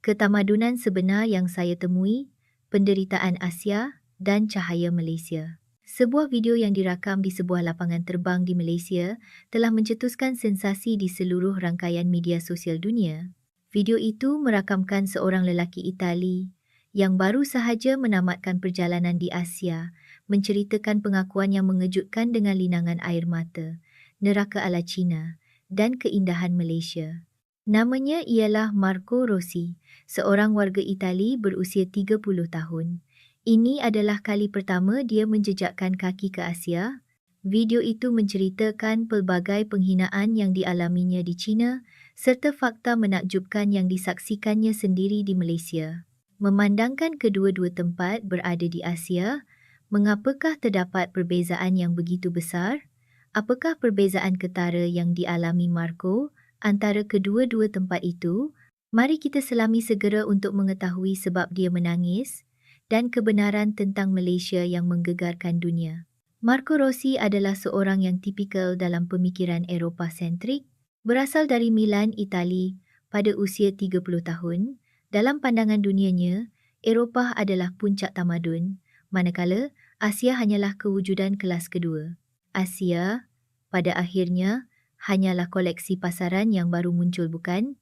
Ketamadunan sebenar yang saya temui, penderitaan Asia dan cahaya Malaysia. Sebuah video yang dirakam di sebuah lapangan terbang di Malaysia telah mencetuskan sensasi di seluruh rangkaian media sosial dunia. Video itu merakamkan seorang lelaki Itali yang baru sahaja menamatkan perjalanan di Asia, menceritakan pengakuan yang mengejutkan dengan linangan air mata, neraka ala Cina dan keindahan Malaysia. Namanya ialah Marco Rossi, seorang warga Itali berusia 30 tahun. Ini adalah kali pertama dia menjejakkan kaki ke Asia. Video itu menceritakan pelbagai penghinaan yang dialaminya di China serta fakta menakjubkan yang disaksikannya sendiri di Malaysia. Memandangkan kedua-dua tempat berada di Asia, mengapakah terdapat perbezaan yang begitu besar? Apakah perbezaan ketara yang dialami Marco antara kedua-dua tempat itu? Mari kita selami segera untuk mengetahui sebab dia menangis dan kebenaran tentang Malaysia yang menggegarkan dunia. Marco Rossi adalah seorang yang tipikal dalam pemikiran Eropah-sentrik, berasal dari Milan, Itali pada usia 30 tahun. Dalam pandangan dunianya, Eropah adalah puncak tamadun, manakala Asia hanyalah kewujudan kelas kedua. Asia, pada akhirnya, hanyalah koleksi pasaran yang baru muncul, bukan?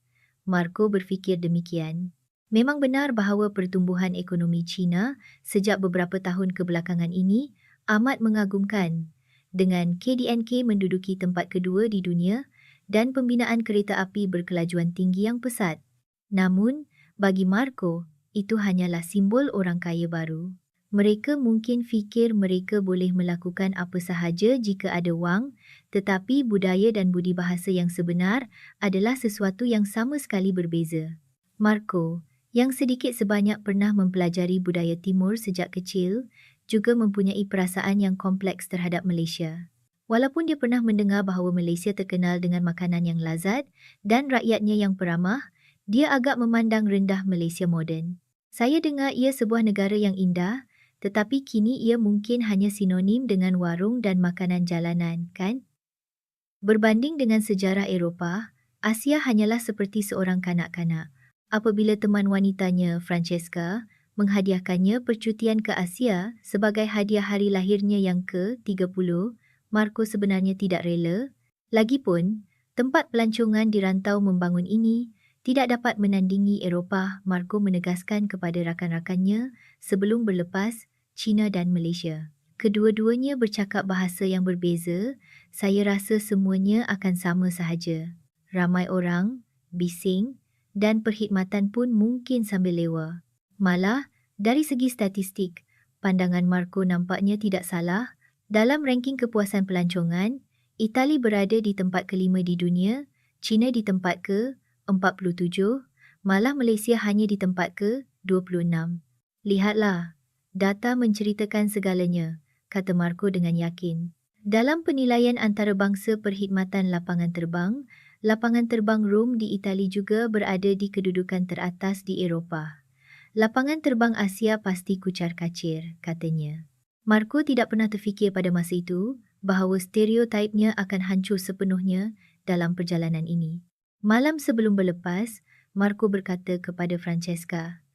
Marco berfikir demikian. Memang benar bahawa pertumbuhan ekonomi China sejak beberapa tahun kebelakangan ini amat mengagumkan, dengan KDNK menduduki tempat kedua di dunia dan pembinaan kereta api berkelajuan tinggi yang pesat. Namun, bagi Marco, itu hanyalah simbol orang kaya baru. Mereka mungkin fikir mereka boleh melakukan apa sahaja jika ada wang, tetapi budaya dan budi bahasa yang sebenar adalah sesuatu yang sama sekali berbeza. Marco, yang sedikit sebanyak pernah mempelajari budaya timur sejak kecil, juga mempunyai perasaan yang kompleks terhadap Malaysia. Walaupun dia pernah mendengar bahawa Malaysia terkenal dengan makanan yang lazat dan rakyatnya yang peramah, dia agak memandang rendah Malaysia moden. Saya dengar ia sebuah negara yang indah, tetapi kini ia mungkin hanya sinonim dengan warung dan makanan jalanan, kan? Berbanding dengan sejarah Eropah, Asia hanyalah seperti seorang kanak-kanak. Apabila teman wanitanya, Francesca, menghadiahkannya percutian ke Asia sebagai hadiah hari lahirnya yang ke-30, Marco sebenarnya tidak rela. Lagipun, tempat pelancongan di rantau membangun ini tidak dapat menandingi Eropah, Marco menegaskan kepada rakan-rakannya sebelum berlepas China dan Malaysia. Kedua-duanya bercakap bahasa yang berbeza, saya rasa semuanya akan sama sahaja. Ramai orang, bising dan perkhidmatan pun mungkin sambil lewa. Malah, dari segi statistik, pandangan Marco nampaknya tidak salah. Dalam ranking kepuasan pelancongan, Itali berada di tempat kelima di dunia, China di tempat ke-47, malah Malaysia hanya di tempat ke-26. Lihatlah, data menceritakan segalanya, kata Marco dengan yakin. Dalam penilaian antarabangsa perkhidmatan lapangan terbang Rome di Itali juga berada di kedudukan teratas di Eropah. Lapangan terbang Asia pasti kucar-kacir, katanya. Marco tidak pernah terfikir pada masa itu bahawa stereotipnya akan hancur sepenuhnya dalam perjalanan ini. Malam sebelum berlepas, Marco berkata kepada Francesca,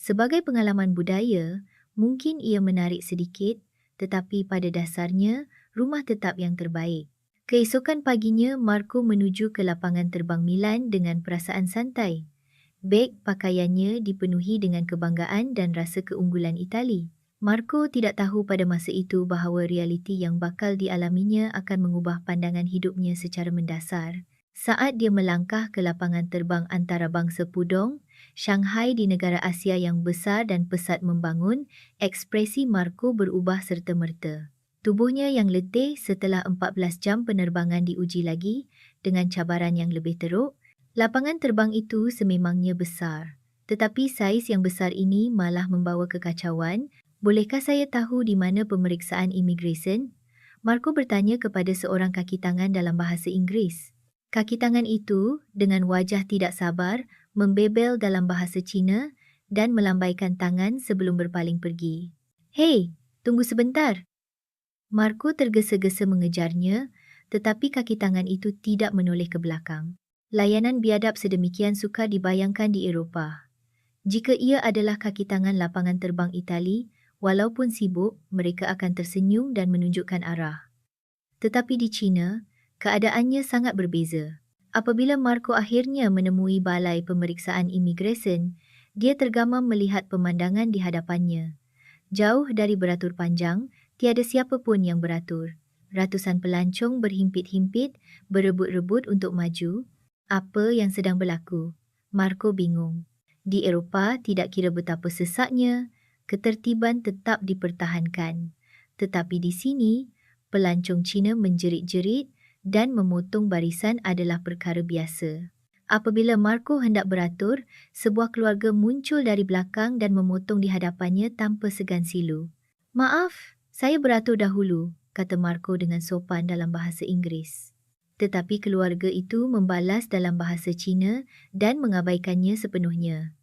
sebagai pengalaman budaya, mungkin ia menarik sedikit, tetapi pada dasarnya, rumah tetap yang terbaik. Keesokan paginya, Marco menuju ke lapangan terbang Milan dengan perasaan santai. Beg pakaiannya dipenuhi dengan kebanggaan dan rasa keunggulan Itali. Marco tidak tahu pada masa itu bahawa realiti yang bakal dialaminya akan mengubah pandangan hidupnya secara mendasar. Saat dia melangkah ke lapangan terbang antarabangsa Pudong, Shanghai di negara Asia yang besar dan pesat membangun, ekspresi Marco berubah serta-merta. Tubuhnya yang letih setelah 14 jam penerbangan diuji lagi dengan cabaran yang lebih teruk. Lapangan terbang itu sememangnya besar, tetapi saiz yang besar ini malah membawa kekacauan. Bolehkah saya tahu di mana pemeriksaan imigresen? Marco bertanya kepada seorang kaki tangan dalam bahasa Inggeris. Kaki tangan itu, dengan wajah tidak sabar, membebel dalam bahasa Cina dan melambaikan tangan sebelum berpaling pergi. Hei, tunggu sebentar. Marco tergesa-gesa mengejarnya, tetapi kaki tangan itu tidak menoleh ke belakang. Layanan biadab sedemikian sukar dibayangkan di Eropah. Jika ia adalah kaki tangan lapangan terbang Itali, walaupun sibuk, mereka akan tersenyum dan menunjukkan arah. Tetapi di China, keadaannya sangat berbeza. Apabila Marco akhirnya menemui balai pemeriksaan imigresen, dia tergamam melihat pemandangan di hadapannya. Jauh dari beratur panjang, tiada siapa pun yang beratur. Ratusan pelancong berhimpit-himpit, berebut-rebut untuk maju. Apa yang sedang berlaku? Marco bingung. Di Eropah, tidak kira betapa sesaknya, ketertiban tetap dipertahankan. Tetapi di sini, pelancong Cina menjerit-jerit dan memotong barisan adalah perkara biasa. Apabila Marco hendak beratur, sebuah keluarga muncul dari belakang dan memotong di hadapannya tanpa segan silu. "Maaf, saya beratur dahulu," kata Marco dengan sopan dalam bahasa Inggeris. Tetapi keluarga itu membalas dalam bahasa Cina dan mengabaikannya sepenuhnya.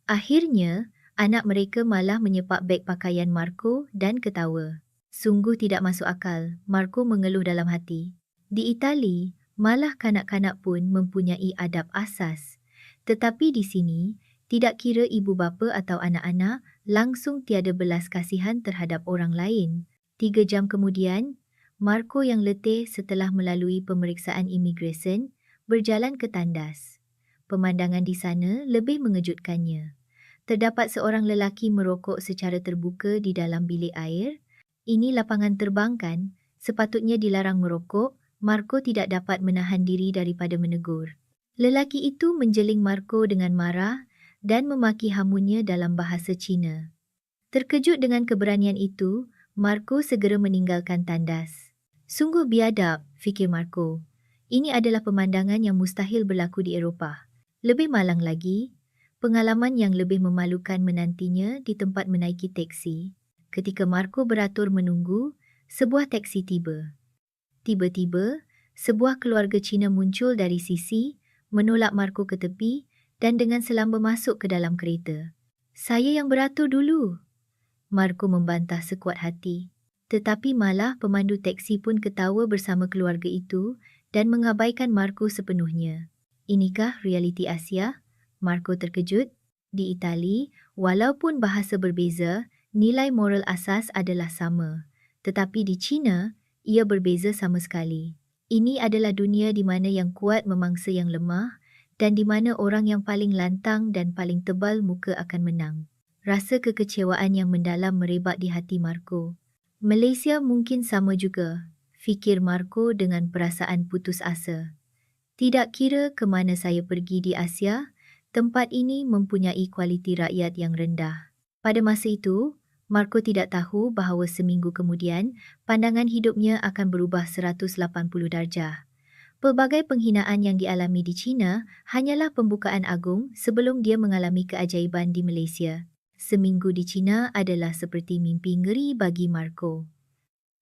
Akhirnya, anak mereka malah menyepak beg pakaian Marco dan ketawa. Sungguh tidak masuk akal, Marco mengeluh dalam hati. Di Itali, malah kanak-kanak pun mempunyai adab asas. Tetapi di sini, tidak kira ibu bapa atau anak-anak, langsung tiada belas kasihan terhadap orang lain. 3 jam kemudian, Marco yang letih setelah melalui pemeriksaan imigresen, berjalan ke tandas. Pemandangan di sana lebih mengejutkannya. Terdapat seorang lelaki merokok secara terbuka di dalam bilik air. Ini lapangan terbang kan? Sepatutnya dilarang merokok. Marco tidak dapat menahan diri daripada menegur. Lelaki itu menjeling Marco dengan marah dan memaki hamunnya dalam bahasa Cina. Terkejut dengan keberanian itu, Marco segera meninggalkan tandas. Sungguh biadab, fikir Marco. Ini adalah pemandangan yang mustahil berlaku di Eropah. Lebih malang lagi, pengalaman yang lebih memalukan menantinya di tempat menaiki teksi. Ketika Marco beratur menunggu, sebuah teksi tiba. Tiba-tiba, sebuah keluarga Cina muncul dari sisi, menolak Marco ke tepi dan dengan selamba masuk ke dalam kereta. "Saya yang beratur dulu," Marco membantah sekuat hati. Tetapi malah pemandu teksi pun ketawa bersama keluarga itu dan mengabaikan Marco sepenuhnya. Inikah realiti Asia? Marco terkejut. Di Itali, walaupun bahasa berbeza, nilai moral asas adalah sama. Tetapi di China, ia berbeza sama sekali. Ini adalah dunia di mana yang kuat memangsa yang lemah dan di mana orang yang paling lantang dan paling tebal muka akan menang. Rasa kekecewaan yang mendalam merebak di hati Marco. Malaysia mungkin sama juga, fikir Marco dengan perasaan putus asa. Tidak kira ke mana saya pergi di Asia, tempat ini mempunyai kualiti rakyat yang rendah. Pada masa itu, Marco tidak tahu bahawa seminggu kemudian, pandangan hidupnya akan berubah 180 darjah. Pelbagai penghinaan yang dialami di China hanyalah pembukaan agung sebelum dia mengalami keajaiban di Malaysia. Seminggu di China adalah seperti mimpi ngeri bagi Marco.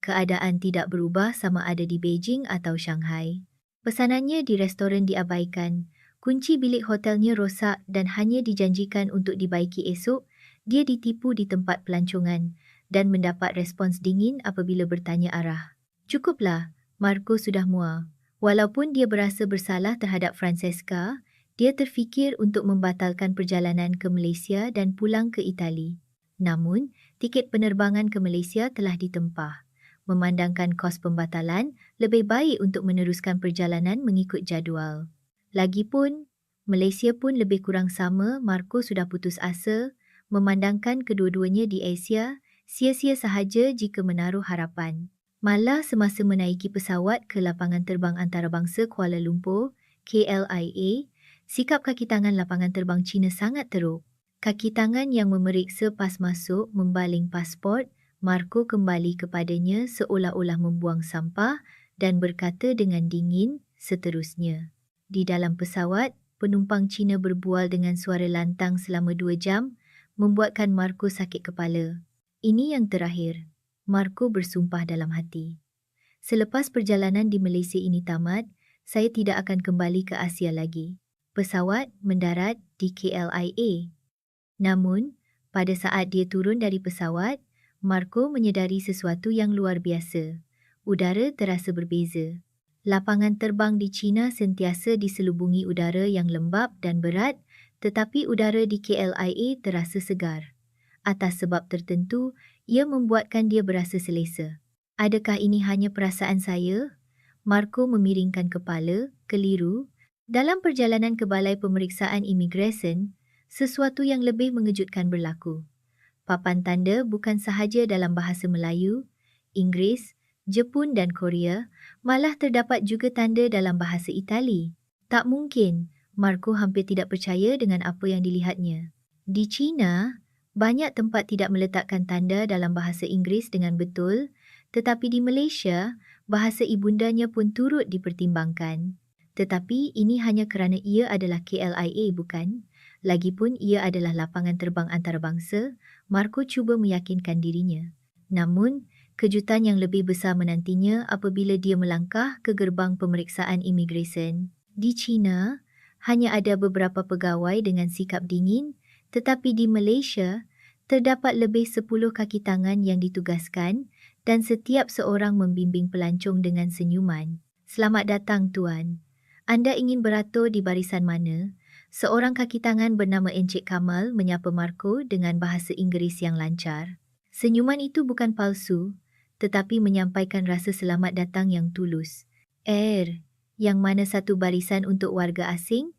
Keadaan tidak berubah sama ada di Beijing atau Shanghai. Pesanannya di restoran diabaikan, kunci bilik hotelnya rosak dan hanya dijanjikan untuk dibaiki esok. Dia ditipu di tempat pelancongan dan mendapat respons dingin apabila bertanya arah. Cukuplah, Marco sudah muak. Walaupun dia berasa bersalah terhadap Francesca, dia terfikir untuk membatalkan perjalanan ke Malaysia dan pulang ke Itali. Namun, tiket penerbangan ke Malaysia telah ditempah. Memandangkan kos pembatalan, lebih baik untuk meneruskan perjalanan mengikut jadual. Lagipun, Malaysia pun lebih kurang sama. Marco sudah putus asa. Memandangkan kedua-duanya di Asia, sia-sia sahaja jika menaruh harapan. Malah semasa menaiki pesawat ke lapangan terbang antarabangsa Kuala Lumpur, KLIA, sikap kaki tangan lapangan terbang China sangat teruk. Kaki tangan yang memeriksa pas masuk membaling pasport, Marco kembali kepadanya seolah-olah membuang sampah dan berkata dengan dingin seterusnya. Di dalam pesawat, penumpang Cina berbual dengan suara lantang selama 2 jam, membuatkan Marco sakit kepala. Ini yang terakhir, Marco bersumpah dalam hati. Selepas perjalanan di Malaysia ini tamat, saya tidak akan kembali ke Asia lagi. Pesawat mendarat di KLIA. Namun, pada saat dia turun dari pesawat, Marco menyedari sesuatu yang luar biasa. Udara terasa berbeza. Lapangan terbang di China sentiasa diselubungi udara yang lembap dan berat, tetapi udara di KLIA terasa segar. Atas sebab tertentu, ia membuatkan dia berasa selesa. Adakah ini hanya perasaan saya? Marco memiringkan kepala, keliru. Dalam perjalanan ke balai pemeriksaan imigresen, sesuatu yang lebih mengejutkan berlaku. Papan tanda bukan sahaja dalam bahasa Melayu, Inggeris, Jepun dan Korea, malah terdapat juga tanda dalam bahasa Itali. Tak mungkin, Marco hampir tidak percaya dengan apa yang dilihatnya. Di China, banyak tempat tidak meletakkan tanda dalam bahasa Inggeris dengan betul, tetapi di Malaysia, bahasa ibundanya pun turut dipertimbangkan. Tetapi ini hanya kerana ia adalah KLIA, bukan? Lagipun ia adalah lapangan terbang antarabangsa, Marco cuba meyakinkan dirinya. Namun, kejutan yang lebih besar menantinya apabila dia melangkah ke gerbang pemeriksaan imigresen. Di China, hanya ada beberapa pegawai dengan sikap dingin, tetapi di Malaysia, terdapat lebih 10 kaki tangan yang ditugaskan dan setiap seorang membimbing pelancong dengan senyuman. Selamat datang, Tuan. Anda ingin beratur di barisan mana? Seorang kaki tangan bernama Encik Kamal menyapa Marco dengan bahasa Inggeris yang lancar. Senyuman itu bukan palsu, tetapi menyampaikan rasa selamat datang yang tulus. Yang mana satu barisan untuk warga asing?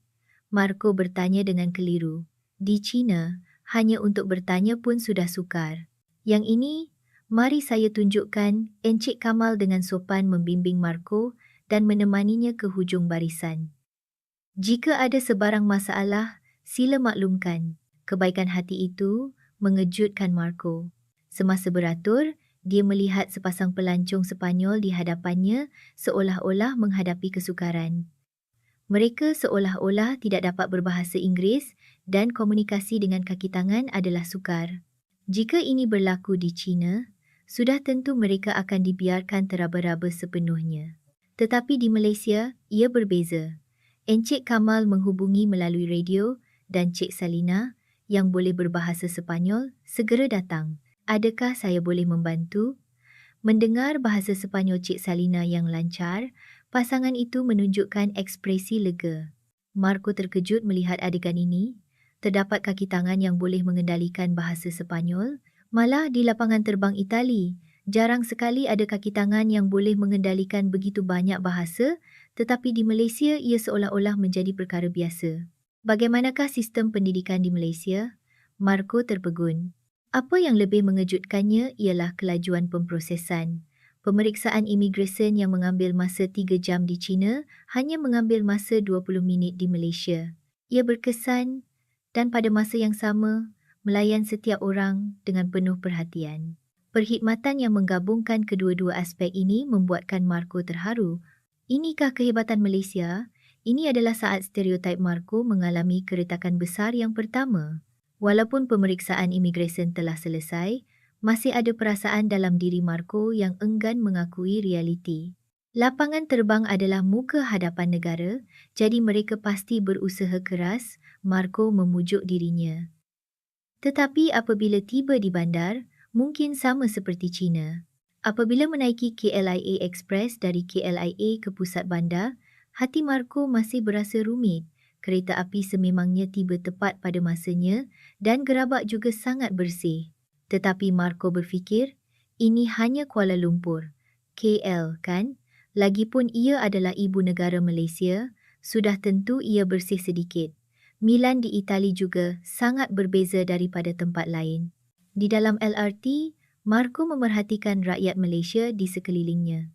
Marco bertanya dengan keliru. Di China, hanya untuk bertanya pun sudah sukar. Yang ini, mari saya tunjukkan. Encik Kamal dengan sopan membimbing Marco dan menemaninya ke hujung barisan. Jika ada sebarang masalah, sila maklumkan. Kebaikan hati itu mengejutkan Marco. Semasa beratur, dia melihat sepasang pelancong Sepanyol di hadapannya seolah-olah menghadapi kesukaran. Mereka seolah-olah tidak dapat berbahasa Inggeris dan komunikasi dengan kaki tangan adalah sukar. Jika ini berlaku di China, sudah tentu mereka akan dibiarkan teraba-raba sepenuhnya. Tetapi di Malaysia, ia berbeza. Encik Kamal menghubungi melalui radio dan Cik Salina yang boleh berbahasa Sepanyol segera datang. Adakah saya boleh membantu? Mendengar bahasa Sepanyol Cik Salina yang lancar, pasangan itu menunjukkan ekspresi lega. Marco terkejut melihat adegan ini. Terdapat kaki tangan yang boleh mengendalikan bahasa Sepanyol. Malah di lapangan terbang Itali, jarang sekali ada kaki tangan yang boleh mengendalikan begitu banyak bahasa, tetapi di Malaysia ia seolah-olah menjadi perkara biasa. Bagaimanakah sistem pendidikan di Malaysia? Marco terpegun. Apa yang lebih mengejutkannya ialah kelajuan pemprosesan. Pemeriksaan imigresen yang mengambil masa 3 jam di China hanya mengambil masa 20 minit di Malaysia. Ia berkesan dan pada masa yang sama, melayan setiap orang dengan penuh perhatian. Perkhidmatan yang menggabungkan kedua-dua aspek ini membuatkan Marco terharu. Inikah kehebatan Malaysia? Ini adalah saat stereotip Marco mengalami keretakan besar yang pertama. Walaupun pemeriksaan imigresen telah selesai, masih ada perasaan dalam diri Marco yang enggan mengakui realiti. Lapangan terbang adalah muka hadapan negara, jadi mereka pasti berusaha keras, Marco memujuk dirinya. Tetapi apabila tiba di bandar, mungkin sama seperti China. Apabila menaiki KLIA Express dari KLIA ke pusat bandar, hati Marco masih berasa rumit. Kereta api sememangnya tiba tepat pada masanya dan gerabak juga sangat bersih. Tetapi Marco berfikir, ini hanya Kuala Lumpur. KL, kan? Lagipun ia adalah ibu negara Malaysia, sudah tentu ia bersih sedikit. Milan di Itali juga sangat berbeza daripada tempat lain. Di dalam LRT, Marco memerhatikan rakyat Malaysia di sekelilingnya.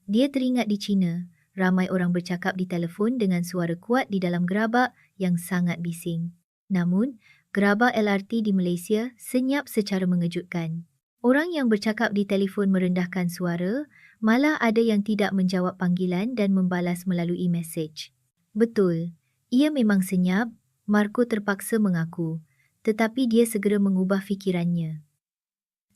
Dia teringat di China, ramai orang bercakap di telefon dengan suara kuat di dalam gerabak yang sangat bising. Namun, gerabak LRT di Malaysia senyap secara mengejutkan. Orang yang bercakap di telefon merendahkan suara, malah ada yang tidak menjawab panggilan dan membalas melalui mesej. Betul, ia memang senyap, Marco terpaksa mengaku, tetapi dia segera mengubah fikirannya.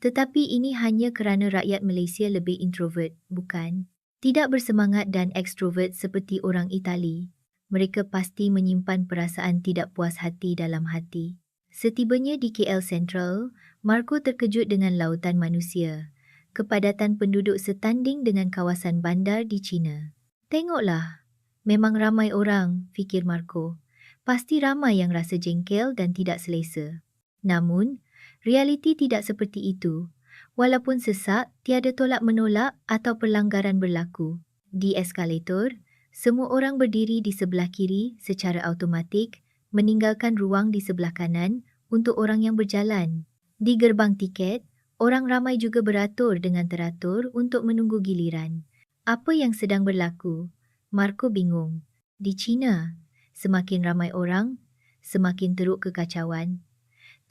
Tetapi ini hanya kerana rakyat Malaysia lebih introvert, bukan? Tidak bersemangat dan ekstrovert seperti orang Itali. Mereka pasti menyimpan perasaan tidak puas hati dalam hati. Setibanya di KL Central, Marco terkejut dengan lautan manusia. Kepadatan penduduk setanding dengan kawasan bandar di China. Tengoklah, memang ramai orang, fikir Marco. pasti ramai yang rasa jengkel dan tidak selesa. Namun, realiti tidak seperti itu. Walaupun sesak, tiada tolak-menolak atau pelanggaran berlaku. Di eskalator, semua orang berdiri di sebelah kiri secara automatik, meninggalkan ruang di sebelah kanan untuk orang yang berjalan. Di gerbang tiket, orang ramai juga beratur dengan teratur untuk menunggu giliran. Apa yang sedang berlaku? Marco bingung. Di China, semakin ramai orang, semakin teruk kekacauan.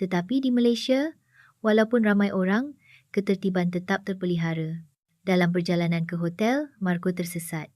Tetapi di Malaysia, walaupun ramai orang, ketertiban tetap terpelihara. Dalam perjalanan ke hotel, Marco tersesat.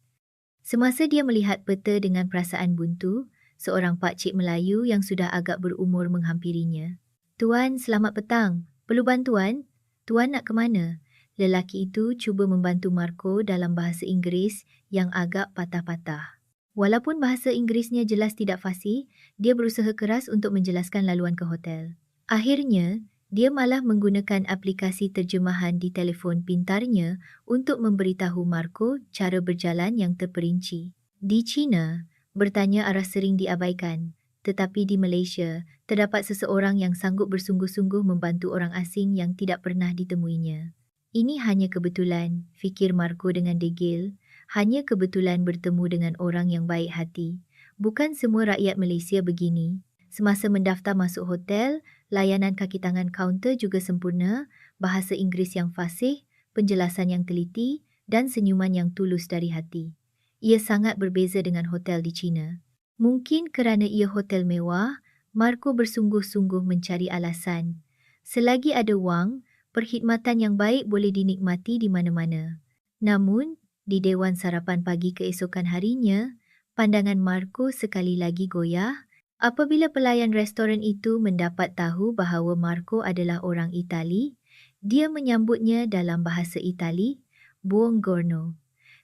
Semasa dia melihat peta dengan perasaan buntu, seorang pakcik Melayu yang sudah agak berumur menghampirinya. "Tuan, selamat petang. Perlu bantuan? Tuan nak ke mana?" Lelaki itu cuba membantu Marco dalam bahasa Inggeris yang agak patah-patah. Walaupun bahasa Inggerisnya jelas tidak fasih, dia berusaha keras untuk menjelaskan laluan ke hotel. Akhirnya, dia malah menggunakan aplikasi terjemahan di telefon pintarnya untuk memberitahu Marco cara berjalan yang terperinci. Di China, bertanya arah sering diabaikan, tetapi di Malaysia, terdapat seseorang yang sanggup bersungguh-sungguh membantu orang asing yang tidak pernah ditemuinya. Ini hanya kebetulan, fikir Marco dengan degil, hanya kebetulan bertemu dengan orang yang baik hati. Bukan semua rakyat Malaysia begini. Semasa mendaftar masuk hotel, layanan kaki tangan kaunter juga sempurna, bahasa Inggeris yang fasih, penjelasan yang teliti dan senyuman yang tulus dari hati. Ia sangat berbeza dengan hotel di China. Mungkin kerana ia hotel mewah, Marco bersungguh-sungguh mencari alasan. Selagi ada wang, perkhidmatan yang baik boleh dinikmati di mana-mana. Namun, di Dewan Sarapan Pagi keesokan harinya, pandangan Marco sekali lagi goyah apabila pelayan restoran itu mendapat tahu bahawa Marco adalah orang Itali. Dia menyambutnya dalam bahasa Itali, "Buongiorno."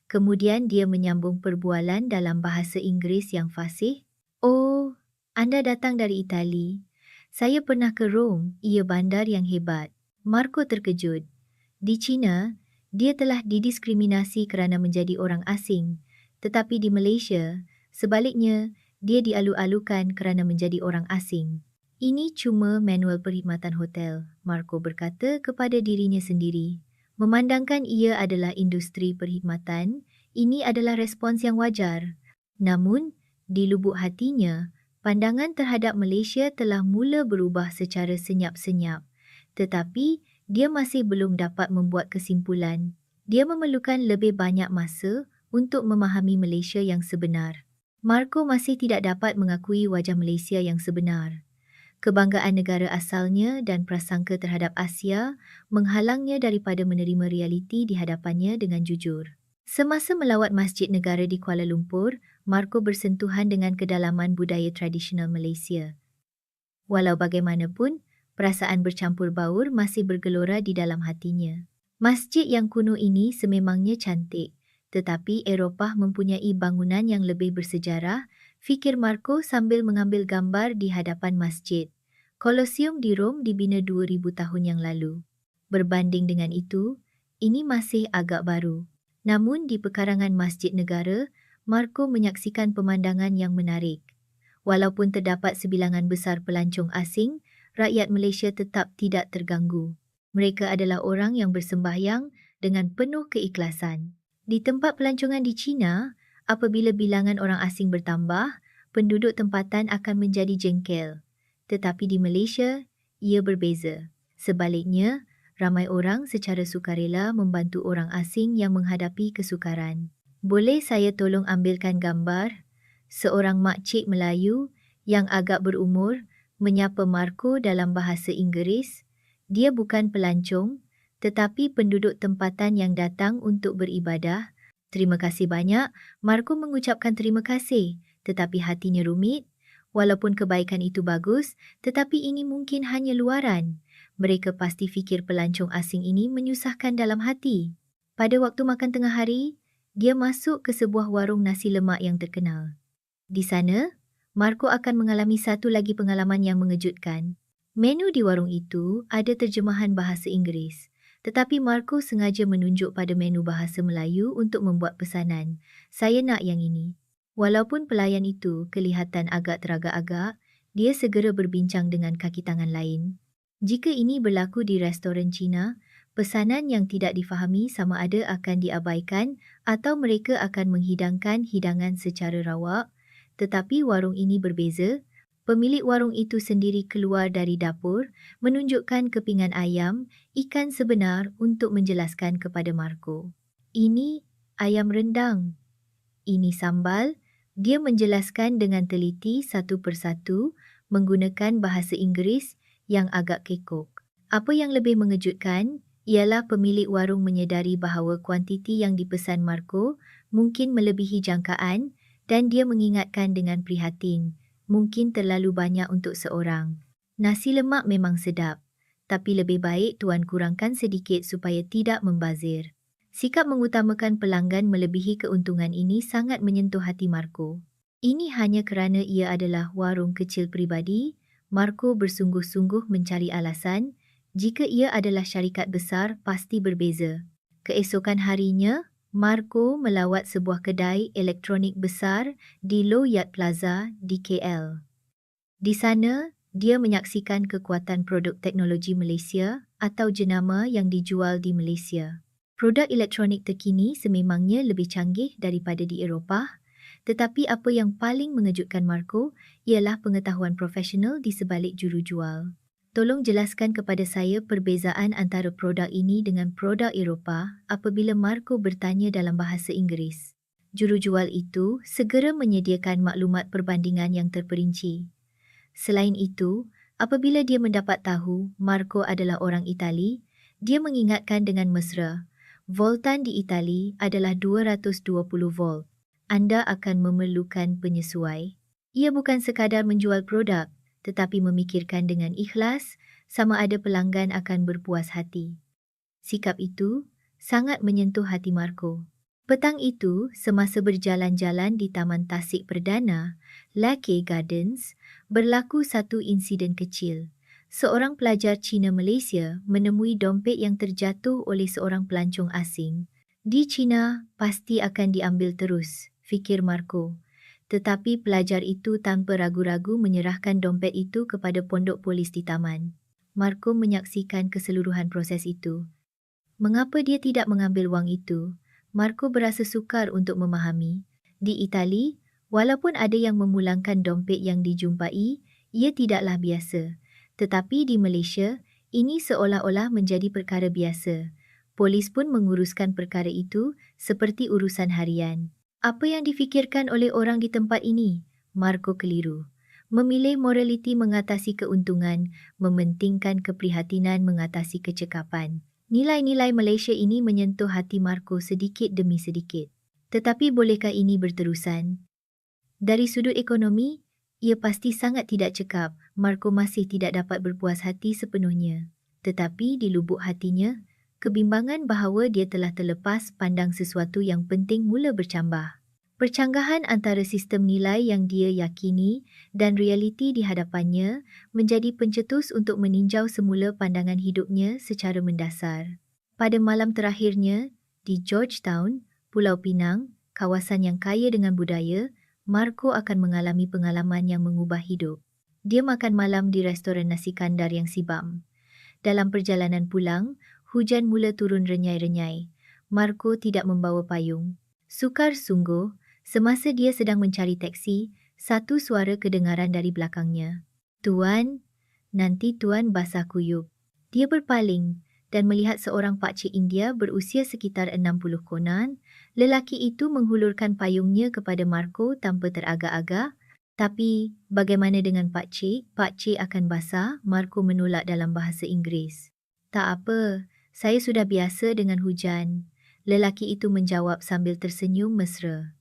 Kemudian dia menyambung perbualan dalam bahasa Inggeris yang fasih. "Oh, anda datang dari Itali. Saya pernah ke Rom, ia bandar yang hebat." Marco terkejut. Di China, dia telah didiskriminasi kerana menjadi orang asing. Tetapi di Malaysia, sebaliknya, dia dialu-alukan kerana menjadi orang asing. "Ini cuma manual perkhidmatan hotel," Marco berkata kepada dirinya sendiri. Memandangkan ia adalah industri perkhidmatan, ini adalah respons yang wajar. Namun, di lubuk hatinya, pandangan terhadap Malaysia telah mula berubah secara senyap-senyap. Tetapi, dia masih belum dapat membuat kesimpulan. Dia memerlukan lebih banyak masa untuk memahami Malaysia yang sebenar. Marco masih tidak dapat mengakui wajah Malaysia yang sebenar. Kebanggaan negara asalnya dan prasangka terhadap Asia menghalangnya daripada menerima realiti di hadapannya dengan jujur. Semasa melawat Masjid Negara di Kuala Lumpur, Marco bersentuhan dengan kedalaman budaya tradisional Malaysia. Walau bagaimanapun, perasaan bercampur baur masih bergelora di dalam hatinya. Masjid yang kuno ini sememangnya cantik, tetapi Eropah mempunyai bangunan yang lebih bersejarah, fikir Marco sambil mengambil gambar di hadapan masjid. Kolosium di Rom dibina 2000 tahun yang lalu. Berbanding dengan itu, ini masih agak baru. Namun di pekarangan Masjid Negara, Marco menyaksikan pemandangan yang menarik. Walaupun terdapat sebilangan besar pelancong asing, rakyat Malaysia tetap tidak terganggu. Mereka adalah orang yang bersembahyang dengan penuh keikhlasan. Di tempat pelancongan di China, apabila bilangan orang asing bertambah, penduduk tempatan akan menjadi jengkel. Tetapi di Malaysia, ia berbeza. Sebaliknya, ramai orang secara sukarela membantu orang asing yang menghadapi kesukaran. "Boleh saya tolong ambilkan gambar?" Seorang makcik Melayu yang agak berumur menyapa Marco dalam bahasa Inggeris. Dia bukan pelancong, tetapi penduduk tempatan yang datang untuk beribadah. "Terima kasih banyak." Marco mengucapkan terima kasih, tetapi hatinya rumit. Walaupun kebaikan itu bagus, tetapi ini mungkin hanya luaran. Mereka pasti fikir pelancong asing ini menyusahkan dalam hati. Pada waktu makan tengah hari, dia masuk ke sebuah warung nasi lemak yang terkenal. Di sana, Marco akan mengalami satu lagi pengalaman yang mengejutkan. Menu di warung itu ada terjemahan bahasa Inggeris, tetapi Marco sengaja menunjuk pada menu bahasa Melayu untuk membuat pesanan. "Saya nak yang ini." Walaupun pelayan itu kelihatan agak teragak-agak, dia segera berbincang dengan kaki tangan lain. Jika ini berlaku di restoran Cina, pesanan yang tidak difahami sama ada akan diabaikan atau mereka akan menghidangkan hidangan secara rawak. Tetapi warung ini berbeza. Pemilik warung itu sendiri keluar dari dapur, menunjukkan kepingan ayam, ikan sebenar untuk menjelaskan kepada Marco. Ini ayam rendang. Ini sambal. Dia menjelaskan dengan teliti satu persatu menggunakan bahasa Inggeris yang agak kekok. Apa yang lebih mengejutkan ialah pemilik warung menyedari bahawa kuantiti yang dipesan Marco mungkin melebihi jangkaan dan dia mengingatkan dengan prihatin, mungkin terlalu banyak untuk seorang. Nasi lemak memang sedap, tapi lebih baik tuan kurangkan sedikit supaya tidak membazir. Sikap mengutamakan pelanggan melebihi keuntungan ini sangat menyentuh hati Marco. Ini hanya kerana ia adalah warung kecil peribadi. Marco bersungguh-sungguh mencari alasan. Jika ia adalah syarikat besar, pasti berbeza. Keesokan harinya, Marco melawat sebuah kedai elektronik besar di Low Yard Plaza di KL. Di sana, dia menyaksikan kekuatan produk teknologi Malaysia atau jenama yang dijual di Malaysia. Produk elektronik terkini sememangnya lebih canggih daripada di Eropah, tetapi apa yang paling mengejutkan Marco ialah pengetahuan profesional di sebalik juru jual. Tolong jelaskan kepada saya perbezaan antara produk ini dengan produk Eropah apabila Marco bertanya dalam bahasa Inggeris. Jurujual itu segera menyediakan maklumat perbandingan yang terperinci. Selain itu, apabila dia mendapat tahu Marco adalah orang Itali, dia mengingatkan dengan mesra, voltan di Itali adalah 220 volt. Anda akan memerlukan penyesuai. Ia bukan sekadar menjual produk, tetapi memikirkan dengan ikhlas sama ada pelanggan akan berpuas hati. Sikap itu sangat menyentuh hati Marco. Petang itu, semasa berjalan-jalan di Taman Tasik Perdana, Lakey Gardens, berlaku satu insiden kecil. Seorang pelajar Cina Malaysia menemui dompet yang terjatuh oleh seorang pelancong asing. Di Cina, pasti akan diambil terus, fikir Marco. Tetapi pelajar itu tanpa ragu-ragu menyerahkan dompet itu kepada pondok polis di taman. Marco menyaksikan keseluruhan proses itu. Mengapa dia tidak mengambil wang itu? Marco berasa sukar untuk memahami. Di Itali, walaupun ada yang memulangkan dompet yang dijumpai, ia tidaklah biasa. Tetapi di Malaysia, ini seolah-olah menjadi perkara biasa. Polis pun menguruskan perkara itu seperti urusan harian. Apa yang difikirkan oleh orang di tempat ini? Marco keliru. Memilih moraliti mengatasi keuntungan, mementingkan keprihatinan mengatasi kecekapan. Nilai-nilai Malaysia ini menyentuh hati Marco sedikit demi sedikit. Tetapi bolehkah ini berterusan? Dari sudut ekonomi, ia pasti sangat tidak cekap. Marco masih tidak dapat berpuas hati sepenuhnya. Tetapi di lubuk hatinya, kebimbangan bahawa dia telah terlepas pandang sesuatu yang penting mula bercambah. Percanggahan antara sistem nilai yang dia yakini dan realiti di hadapannya menjadi pencetus untuk meninjau semula pandangan hidupnya secara mendasar. Pada malam terakhirnya, di Georgetown, Pulau Pinang, kawasan yang kaya dengan budaya, Marco akan mengalami pengalaman yang mengubah hidup. Dia makan malam di restoran nasi kandar yang sibam. Dalam perjalanan pulang, hujan mula turun renyai-renyai. Marco tidak membawa payung. Sukar sungguh, semasa dia sedang mencari teksi, satu suara kedengaran dari belakangnya. "Tuan, nanti tuan basah kuyup." Dia berpaling dan melihat seorang pakcik India berusia sekitar 60 konan. Lelaki itu menghulurkan payungnya kepada Marco tanpa teragak-agak. Tapi, bagaimana dengan pakcik? Pakcik akan basah, Marco menolak dalam bahasa Inggeris. "Tak apa, saya sudah biasa dengan hujan." Lelaki itu menjawab sambil tersenyum mesra.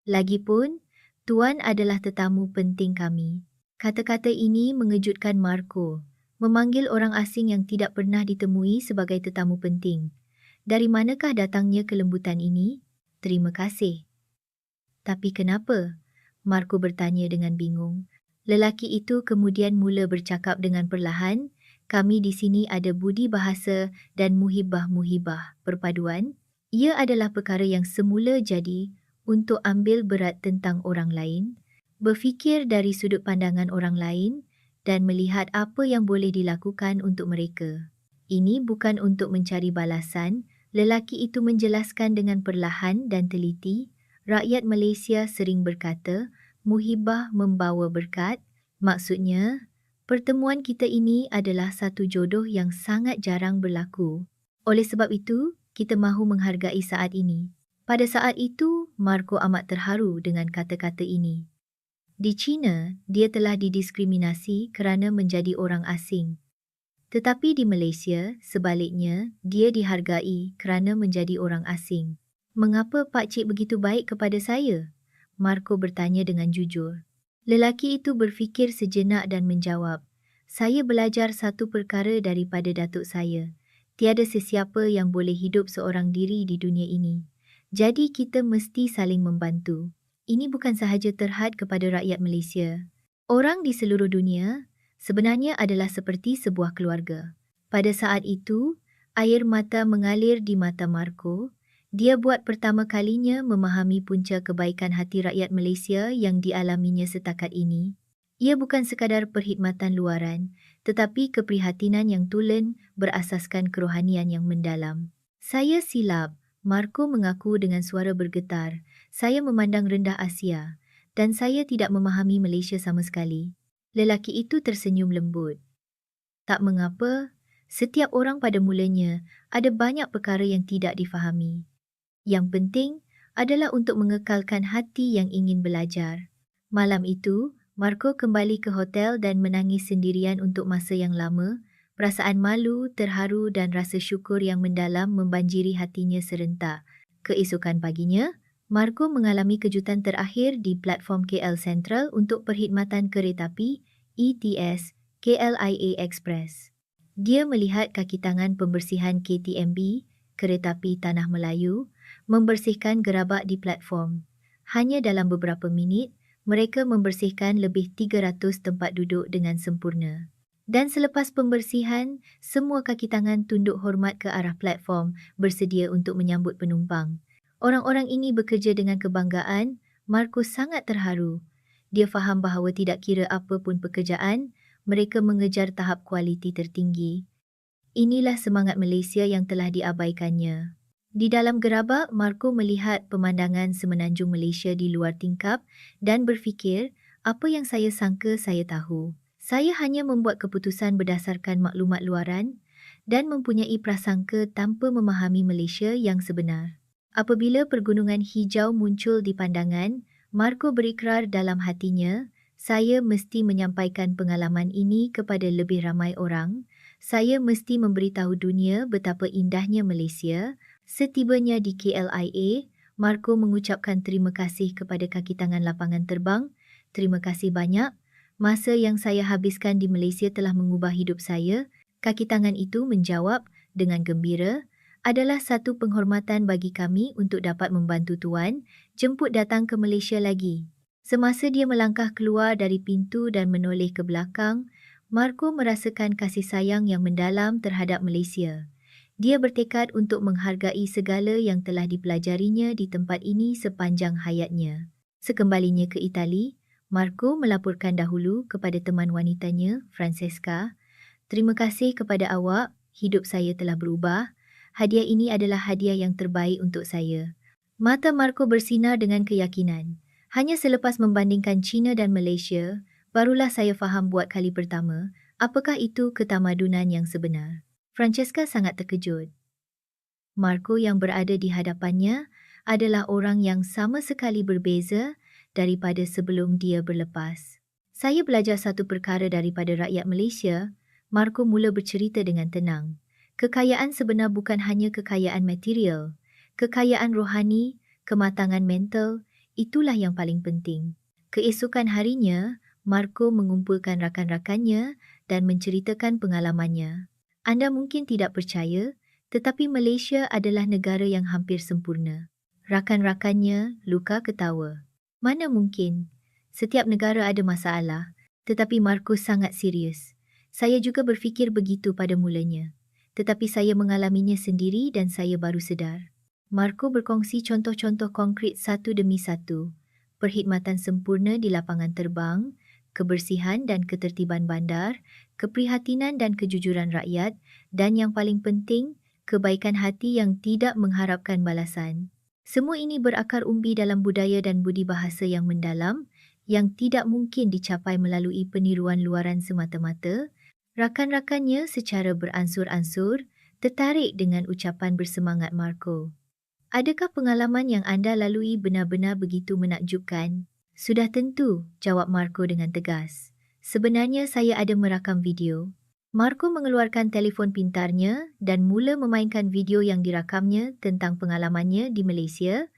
"Lagipun, tuan adalah tetamu penting kami." Kata-kata ini mengejutkan Marco. Memanggil orang asing yang tidak pernah ditemui sebagai tetamu penting. Dari manakah datangnya kelembutan ini? "Terima kasih." "Tapi kenapa?" Marco bertanya dengan bingung. Lelaki itu kemudian mula bercakap dengan perlahan. "Kami di sini ada budi bahasa dan muhibah-muhibah perpaduan. Ia adalah perkara yang semula jadi untuk ambil berat tentang orang lain, berfikir dari sudut pandangan orang lain dan melihat apa yang boleh dilakukan untuk mereka. Ini bukan untuk mencari balasan, lelaki itu menjelaskan dengan perlahan dan teliti. Rakyat Malaysia sering berkata, muhibah membawa berkat. Maksudnya, pertemuan kita ini adalah satu jodoh yang sangat jarang berlaku. Oleh sebab itu, kita mahu menghargai saat ini. Pada saat itu, Marco amat terharu dengan kata-kata ini. Di China, dia telah didiskriminasi kerana menjadi orang asing. Tetapi di Malaysia, sebaliknya, dia dihargai kerana menjadi orang asing. Mengapa Pak Cik begitu baik kepada saya? Marco bertanya dengan jujur. Lelaki itu berfikir sejenak dan menjawab, saya belajar satu perkara daripada datuk saya. Tiada sesiapa yang boleh hidup seorang diri di dunia ini. Jadi kita mesti saling membantu. Ini bukan sahaja terhad kepada rakyat Malaysia. Orang di seluruh dunia sebenarnya adalah seperti sebuah keluarga. Pada saat itu, air mata mengalir di mata Marco. Dia buat pertama kalinya memahami punca kebaikan hati rakyat Malaysia yang dialaminya setakat ini. Ia bukan sekadar perkhidmatan luaran, tetapi keprihatinan yang tulen berasaskan kerohanian yang mendalam. Saya silap, Marco mengaku dengan suara bergetar. Saya memandang rendah Asia dan saya tidak memahami Malaysia sama sekali. Lelaki itu tersenyum lembut. Tak mengapa, setiap orang pada mulanya ada banyak perkara yang tidak difahami. Yang penting adalah untuk mengekalkan hati yang ingin belajar. Malam itu, Marco kembali ke hotel dan menangis sendirian untuk masa yang lama. Perasaan malu, terharu dan rasa syukur yang mendalam membanjiri hatinya serentak. Keesokan paginya, Marco mengalami kejutan terakhir di platform KL Sentral untuk perkhidmatan keretapi ETS KLIA Express. Dia melihat kaki tangan pembersihan KTMB, Keretapi Tanah Melayu, membersihkan gerabak di platform. Hanya dalam beberapa minit, mereka membersihkan lebih 300 tempat duduk dengan sempurna. Dan selepas pembersihan, semua kaki tangan tunduk hormat ke arah platform bersedia untuk menyambut penumpang. Orang-orang ini bekerja dengan kebanggaan. Marco sangat terharu. Dia faham bahawa tidak kira apa pun pekerjaan, mereka mengejar tahap kualiti tertinggi. Inilah semangat Malaysia yang telah diabaikannya. Di dalam gerabak, Marco melihat pemandangan semenanjung Malaysia di luar tingkap dan berfikir, apa yang saya sangka saya tahu. Saya hanya membuat keputusan berdasarkan maklumat luaran dan mempunyai prasangka tanpa memahami Malaysia yang sebenar. Apabila pergunungan hijau muncul di pandangan, Marco berikrar dalam hatinya, saya mesti menyampaikan pengalaman ini kepada lebih ramai orang. Saya mesti memberitahu dunia betapa indahnya Malaysia. Setibanya di KLIA, Marco mengucapkan terima kasih kepada kaki tangan lapangan terbang. Terima kasih banyak. Masa yang saya habiskan di Malaysia telah mengubah hidup saya. Kaki tangan itu menjawab dengan gembira. Adalah satu penghormatan bagi kami untuk dapat membantu tuan jemput datang ke Malaysia lagi. Semasa dia melangkah keluar dari pintu dan menoleh ke belakang, Marco merasakan kasih sayang yang mendalam terhadap Malaysia. Dia bertekad untuk menghargai segala yang telah dipelajarinya di tempat ini sepanjang hayatnya. Sekembalinya ke Itali, Marco melaporkan dahulu kepada teman wanitanya, Francesca. Terima kasih kepada awak, hidup saya telah berubah. Hadiah ini adalah hadiah yang terbaik untuk saya. Mata Marco bersinar dengan keyakinan. Hanya selepas membandingkan China dan Malaysia, barulah saya faham buat kali pertama, apakah itu ketamadunan yang sebenar. Francesca sangat terkejut. Marco yang berada di hadapannya adalah orang yang sama sekali berbeza daripada sebelum dia berlepas. Saya belajar satu perkara daripada rakyat Malaysia. Marco mula bercerita dengan tenang. Kekayaan sebenar bukan hanya kekayaan material. Kekayaan rohani, kematangan mental, itulah yang paling penting. Keesokan harinya, Marco mengumpulkan rakan-rakannya dan menceritakan pengalamannya. Anda mungkin tidak percaya, tetapi Malaysia adalah negara yang hampir sempurna. Rakan-rakannya luka ketawa. Mana mungkin? Setiap negara ada masalah, tetapi Marco sangat serius. Saya juga berfikir begitu pada mulanya. Tetapi saya mengalaminya sendiri dan saya baru sedar. Marco berkongsi contoh-contoh konkret satu demi satu. Perkhidmatan sempurna di lapangan terbang, kebersihan dan ketertiban bandar, keprihatinan dan kejujuran rakyat, dan yang paling penting, kebaikan hati yang tidak mengharapkan balasan. Semua ini berakar umbi dalam budaya dan budi bahasa yang mendalam, yang tidak mungkin dicapai melalui peniruan luaran semata-mata. Rakan-rakannya secara beransur-ansur tertarik dengan ucapan bersemangat Marco. Adakah pengalaman yang anda lalui benar-benar begitu menakjubkan? Sudah tentu, jawab Marco dengan tegas. Sebenarnya saya ada merakam video. Marco mengeluarkan telefon pintarnya dan mula memainkan video yang dirakamnya tentang pengalamannya di Malaysia,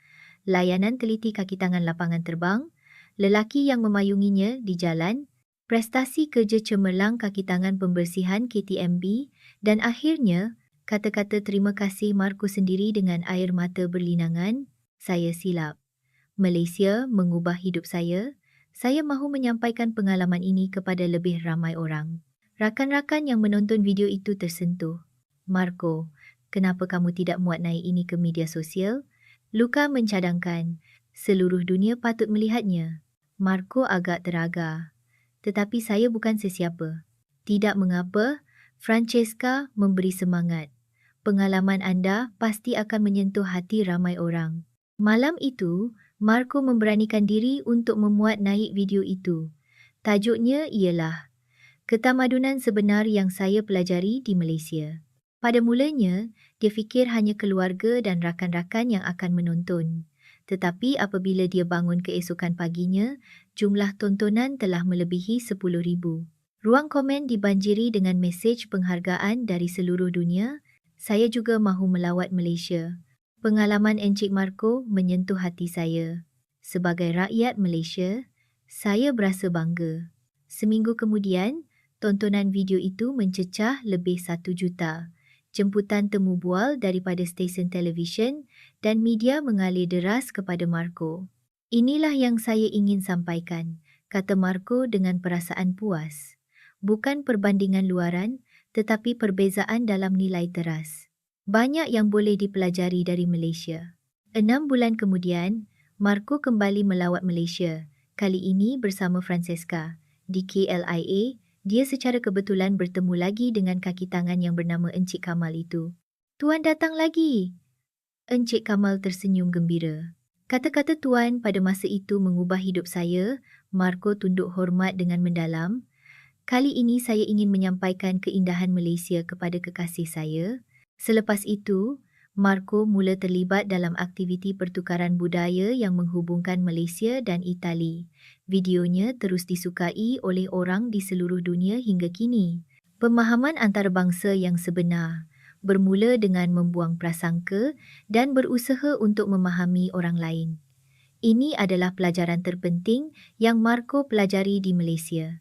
layanan teliti kaki tangan lapangan terbang, lelaki yang memayunginya di jalan, prestasi kerja cemerlang kaki tangan pembersihan KTMB, dan akhirnya, kata-kata terima kasih Marco sendiri dengan air mata berlinangan. Saya silap. Malaysia mengubah hidup saya. Saya mahu menyampaikan pengalaman ini kepada lebih ramai orang. Rakan-rakan yang menonton video itu tersentuh. Marco, kenapa kamu tidak muat naik ini ke media sosial? Luka mencadangkan. Seluruh dunia patut melihatnya. Marco agak teraga. Tetapi saya bukan sesiapa. Tidak mengapa, Francesca memberi semangat. Pengalaman anda pasti akan menyentuh hati ramai orang. Malam itu, Marco memberanikan diri untuk memuat naik video itu. Tajuknya ialah Ketamadunan Sebenar yang Saya Pelajari di Malaysia. Pada mulanya, dia fikir hanya keluarga dan rakan-rakan yang akan menonton. Tetapi apabila dia bangun keesokan paginya, jumlah tontonan telah melebihi 10,000. Ruang komen dibanjiri dengan mesej penghargaan dari seluruh dunia. Saya juga mahu melawat Malaysia. Pengalaman Encik Marco menyentuh hati saya. Sebagai rakyat Malaysia, saya berasa bangga. Seminggu kemudian, tontonan video itu mencecah lebih 1 juta. Jemputan temu bual daripada stesen televisyen dan media mengalir deras kepada Marco. Inilah yang saya ingin sampaikan, kata Marco dengan perasaan puas. Bukan perbandingan luaran, tetapi perbezaan dalam nilai teras. Banyak yang boleh dipelajari dari Malaysia. 6 bulan kemudian, Marco kembali melawat Malaysia, kali ini bersama Francesca. Di KLIA, dia secara kebetulan bertemu lagi dengan kaki tangan yang bernama Encik Kamal itu. Tuan datang lagi. Encik Kamal tersenyum gembira. Kata-kata tuan pada masa itu mengubah hidup saya. Marco tunduk hormat dengan mendalam. Kali ini saya ingin menyampaikan keindahan Malaysia kepada kekasih saya. Selepas itu, Marco mula terlibat dalam aktiviti pertukaran budaya yang menghubungkan Malaysia dan Itali. Videonya terus disukai oleh orang di seluruh dunia hingga kini. Pemahaman antarabangsa yang sebenar bermula dengan membuang prasangka dan berusaha untuk memahami orang lain. Ini adalah pelajaran terpenting yang Marco pelajari di Malaysia.